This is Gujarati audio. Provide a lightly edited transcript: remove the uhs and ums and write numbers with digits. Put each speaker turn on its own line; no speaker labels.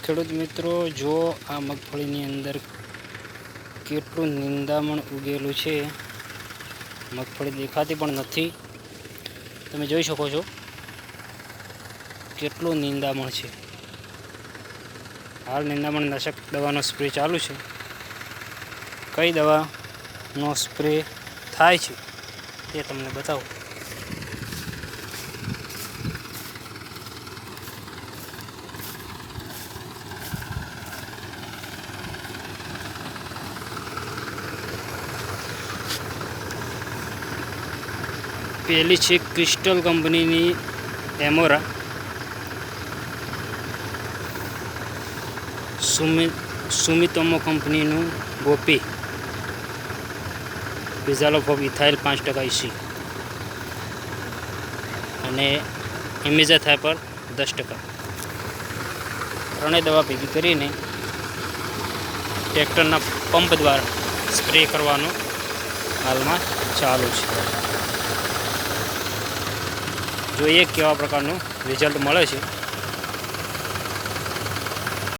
ખેડૂત મિત્રો, જો આ મગફળીની અંદર કેટલું નિંદામણ ઉગેલું છે, મગફળી દેખાતી પણ નથી. તમે જોઈ શકો છો કેટલું નિંદામણ છે. હાલ નિંદામણ નાશક દવાનો સ્પ્રે ચાલુ છે. કઈ દવાનો સ્પ્રે થાય છે તે તમને બતાવું. પહેલી છે ક્રિસ્ટલ કંપનીની એમોરા, સુમિતોમો કંપનીનું ગોપી, રિઝોલ્વ ઓફ ઇથાઇલ 5% EC અને ઇમેજા થાઇપર 10%. ત્રણેય દવા ભેગી કરીને ટ્રેક્ટરના પંપ દ્વારા સ્પ્રે કરવાનું હાલમાં ચાલુ છે. જોઈએ કેવા પ્રકારનું રિઝલ્ટ મળે છે.